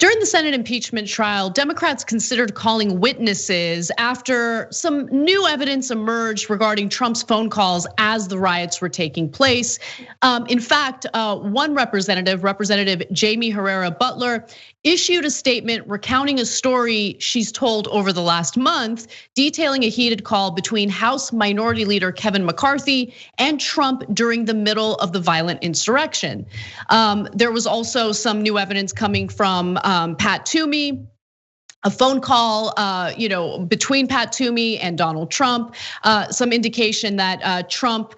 During the Senate impeachment trial, Democrats considered calling witnesses after some new evidence emerged regarding Trump's phone calls as the riots were taking place. In fact, one Representative Jamie Herrera Butler, issued a statement recounting a story she's told over the last month, detailing a heated call between House Minority Leader Kevin McCarthy and Trump during the middle of the violent insurrection. There was also some new evidence coming from Pat Toomey, a phone call, between Pat Toomey and Donald Trump, some indication that Trump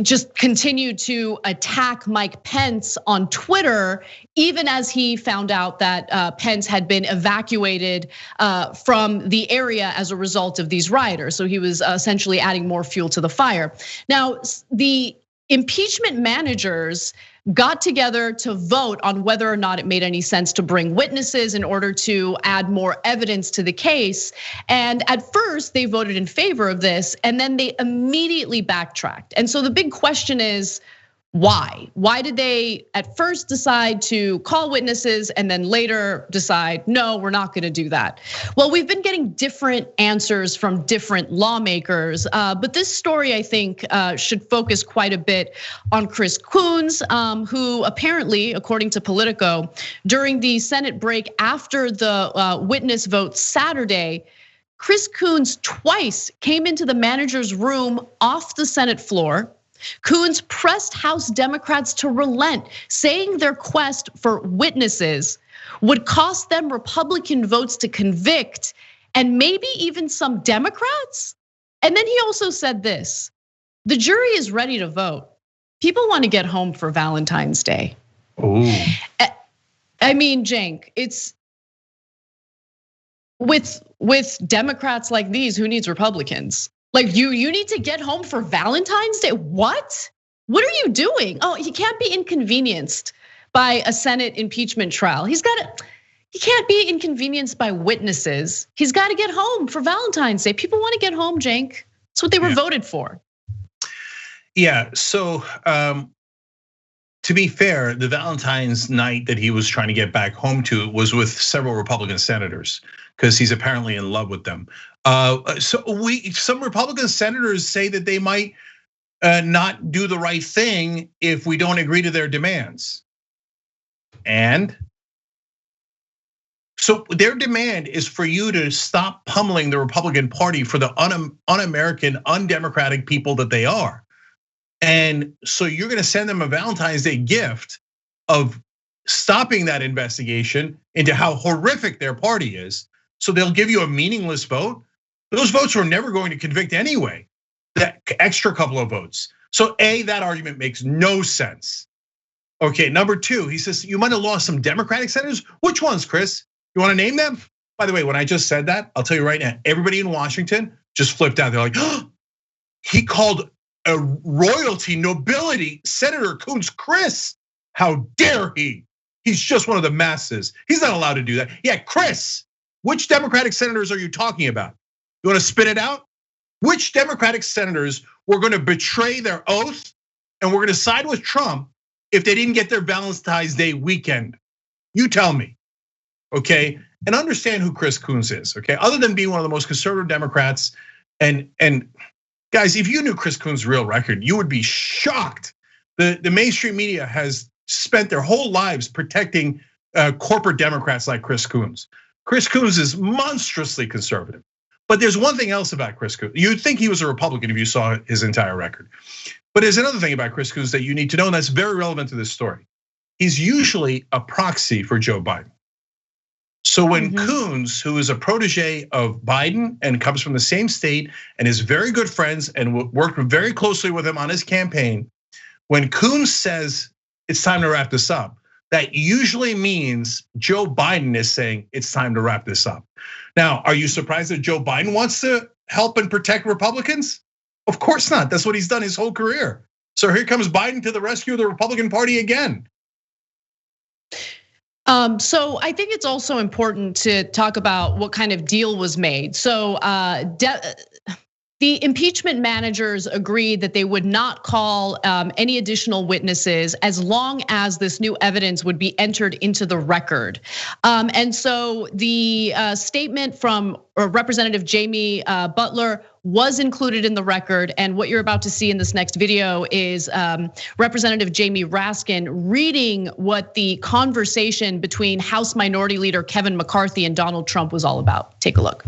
just continued to attack Mike Pence on Twitter, even as he found out that Pence had been evacuated from the area as a result of these rioters. So he was essentially adding more fuel to the fire. Now, the impeachment managers got together to vote on whether or not it made any sense to bring witnesses in order to add more evidence to the case. And at first they voted in favor of this, and then they immediately backtracked. And so the big question is, why? Why did they at first decide to call witnesses and then later decide, no, we're not gonna do that? Well, we've been getting different answers from different lawmakers, but this story, I think, should focus quite a bit on Chris Coons, who apparently, according to Politico, during the Senate break after the witness vote Saturday, Chris Coons twice came into the manager's room off the Senate floor. Coons pressed House Democrats to relent, saying their quest for witnesses would cost them Republican votes to convict, and maybe even some Democrats. And then he also said this: the jury is ready to vote. People want to get home for Valentine's Day. Ooh. I mean, Cenk, it's with Democrats like these, who needs Republicans? Like you need to get home for Valentine's Day. What? What are you doing? Oh, he can't be inconvenienced by a Senate impeachment trial. He can't be inconvenienced by witnesses. He's got to get home for Valentine's Day. People want to get home, Cenk. That's what they were voted for. Yeah, so to be fair, the Valentine's night that he was trying to get back home to was with several Republican senators, because he's apparently in love with them. Some Republican senators say that they might not do the right thing if we don't agree to their demands. And so their demand is for you to stop pummeling the Republican Party for the un-American, undemocratic people that they are. And so you're gonna send them a Valentine's Day gift of stopping that investigation into how horrific their party is. So they'll give you a meaningless vote. Those votes were never going to convict anyway, that extra couple of votes. So A, that argument makes no sense. Okay, number two, he says, you might have lost some Democratic senators. Which ones, Chris? You wanna name them? By the way, when I just said that, I'll tell you right now, everybody in Washington just flipped out. They're like, oh, he called a royalty, nobility, Senator Coons Chris. How dare he? He's just one of the masses. He's not allowed to do that. Yeah, Chris, which Democratic senators are you talking about? You wanna spit it out? Which Democratic senators were gonna betray their oath and were gonna side with Trump if they didn't get their Valentine's Day weekend? You tell me, okay? And understand who Chris Coons is, okay? Other than being one of the most conservative Democrats, and guys, if you knew Chris Coons' real record, you would be shocked. The mainstream media has spent their whole lives protecting corporate Democrats like Chris Coons. Chris Coons is monstrously conservative. But there's one thing else about Chris Coons. You'd think he was a Republican if you saw his entire record. But there's another thing about Chris Coons that you need to know, and that's very relevant to this story. He's usually a proxy for Joe Biden. So when Coons, who is a protege of Biden and comes from the same state and is very good friends and worked very closely with him on his campaign, when Coons says it's time to wrap this up, that usually means Joe Biden is saying it's time to wrap this up. Now, are you surprised that Joe Biden wants to help and protect Republicans? Of course not. That's what he's done his whole career. So here comes Biden to the rescue of the Republican Party again. So I think it's also important to talk about what kind of deal was made. So The impeachment managers agreed that they would not call any additional witnesses as long as this new evidence would be entered into the record. And so the statement from Representative Jamie Butler was included in the record. And what you're about to see in this next video is Representative Jamie Raskin reading what the conversation between House Minority Leader Kevin McCarthy and Donald Trump was all about. Take a look.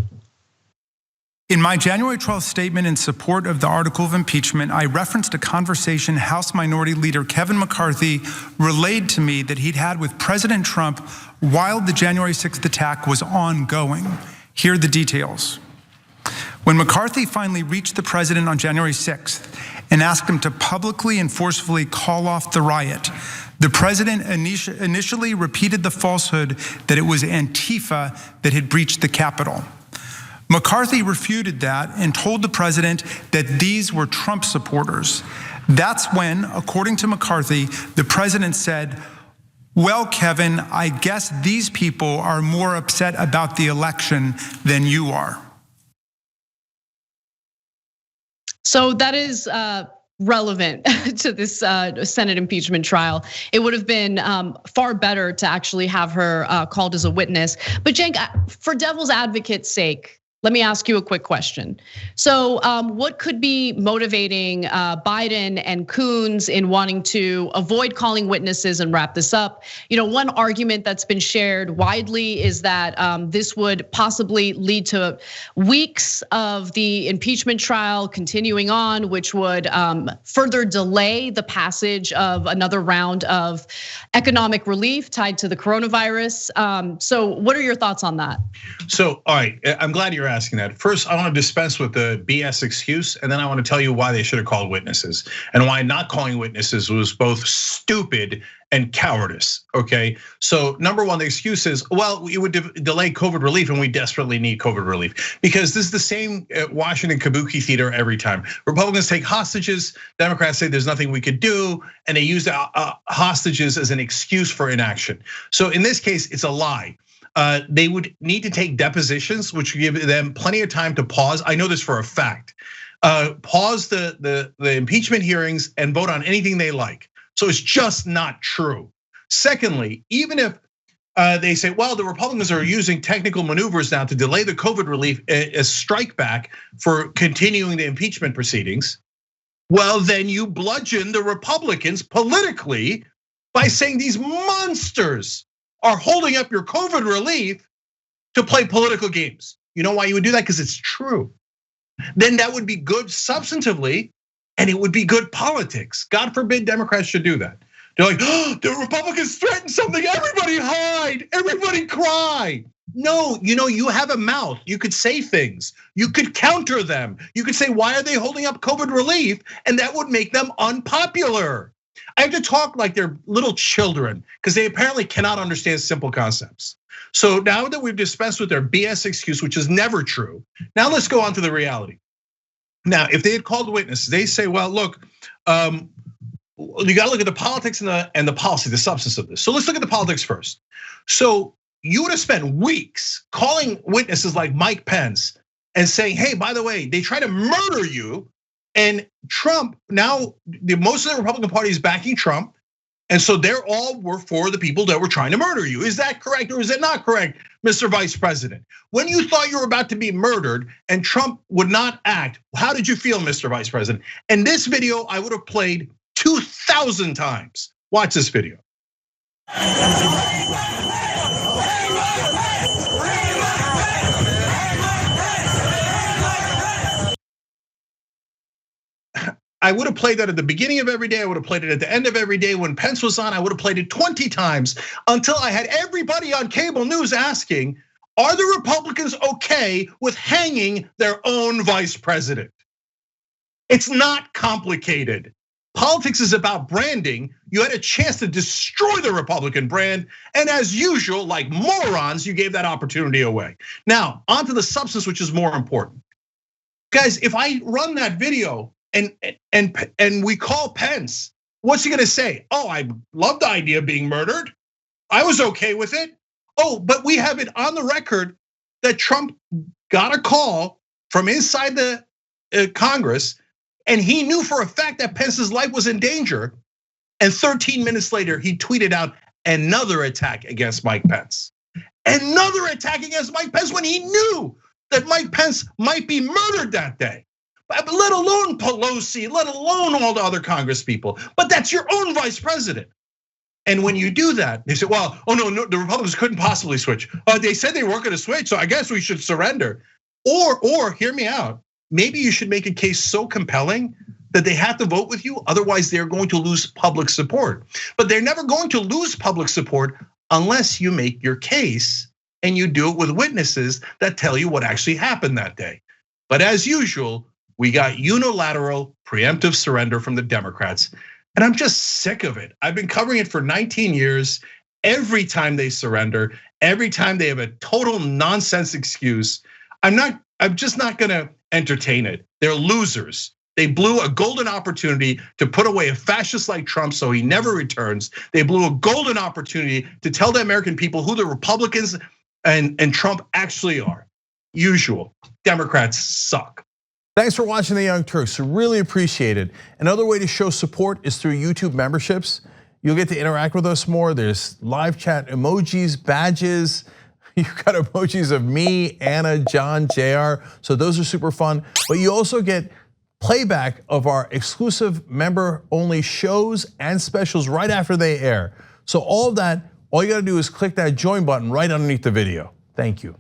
In my January 12th statement in support of the article of impeachment, I referenced a conversation House Minority Leader Kevin McCarthy relayed to me that he'd had with President Trump while the January 6th attack was ongoing. Here are the details. When McCarthy finally reached the president on January 6th and asked him to publicly and forcefully call off the riot, the president initially repeated the falsehood that it was Antifa that had breached the Capitol. McCarthy refuted that and told the president that these were Trump supporters. That's when, according to McCarthy, the president said, "Well, Kevin, I guess these people are more upset about the election than you are." So that is relevant to this Senate impeachment trial. It would have been far better to actually have her called as a witness. But Cenk, for devil's advocate's sake, let me ask you a quick question. So what could be motivating Biden and Coons in wanting to avoid calling witnesses and wrap this up? One argument that's been shared widely is that this would possibly lead to weeks of the impeachment trial continuing on, which would further delay the passage of another round of economic relief tied to the coronavirus. So what are your thoughts on that? So, all right, I'm glad you're asking that. First, I want to dispense with the BS excuse, and then I want to tell you why they should have called witnesses and why not calling witnesses was both stupid and cowardice, okay? So number one, the excuse is, well, we would delay COVID relief and we desperately need COVID relief. Because this is the same Washington kabuki theater every time. Republicans take hostages, Democrats say there's nothing we could do, and they use hostages as an excuse for inaction. So in this case, it's a lie. They would need to take depositions, which would give them plenty of time to pause. I know this for a fact. Pause the impeachment hearings and vote on anything they like. So it's just not true. Secondly, even if they say, well, the Republicans are using technical maneuvers now to delay the COVID relief as strike back for continuing the impeachment proceedings, well, then you bludgeon the Republicans politically by saying these monsters are holding up your COVID relief to play political games. You know why you would do that? Because it's true. Then that would be good substantively, and it would be good politics. God forbid Democrats should do that. They're like, oh, the Republicans threatened something, everybody hide, everybody cry. No, you have a mouth, you could say things, you could counter them. You could say, why are they holding up COVID relief? And that would make them unpopular. I have to talk like they're little children because they apparently cannot understand simple concepts. So now that we've dispensed with their BS excuse, which is never true, now let's go on to the reality. Now, if they had called witnesses, they say, well, look, you gotta look at the politics and the policy, the substance of this. So let's look at the politics first. So you would have spent weeks calling witnesses like Mike Pence and saying, hey, by the way, they try to murder you. And Trump, now most of the Republican Party is backing Trump. And so they're all were for the people that were trying to murder you. Is that correct or is it not correct, Mr. Vice President? When you thought you were about to be murdered and Trump would not act, how did you feel, Mr. Vice President? And this video I would have played 2,000 times. Watch this video. I would have played that at the beginning of every day. I would have played it at the end of every day. When Pence was on, I would have played it 20 times until I had everybody on cable news asking, are the Republicans okay with hanging their own vice president? It's not complicated. Politics is about branding. You had a chance to destroy the Republican brand. And as usual, like morons, you gave that opportunity away. Now, onto the substance, which is more important. Guys, if I run that video, and we call Pence, what's he gonna say? Oh, I love the idea of being murdered. I was okay with it. Oh, but we have it on the record that Trump got a call from inside the Congress, and he knew for a fact that Pence's life was in danger. And 13 minutes later, he tweeted out another attack against Mike Pence. Another attack against Mike Pence when he knew that Mike Pence might be murdered that day. Let alone Pelosi, let alone all the other Congress people. But that's your own vice president. And when you do that, they say, well, oh no, the Republicans couldn't possibly switch. They said they weren't going to switch, so I guess we should surrender. Or hear me out. Maybe you should make a case so compelling that they have to vote with you. Otherwise, they're going to lose public support. But they're never going to lose public support unless you make your case and you do it with witnesses that tell you what actually happened that day. But as usual, we got unilateral preemptive surrender from the Democrats. And I'm just sick of it. I've been covering it for 19 years. Every time they surrender, every time they have a total nonsense excuse, I'm just not gonna entertain it. They're losers. They blew a golden opportunity to put away a fascist like Trump so he never returns. They blew a golden opportunity to tell the American people who the Republicans and Trump actually are. Usual, Democrats suck. Thanks for watching The Young Turks, really appreciate it. Another way to show support is through YouTube memberships. You'll get to interact with us more. There's live chat emojis, badges. You've got emojis of me, Anna, John, JR. So those are super fun. But you also get playback of our exclusive member-only shows and specials right after they air. So all of that, all you gotta do is click that join button right underneath the video. Thank you.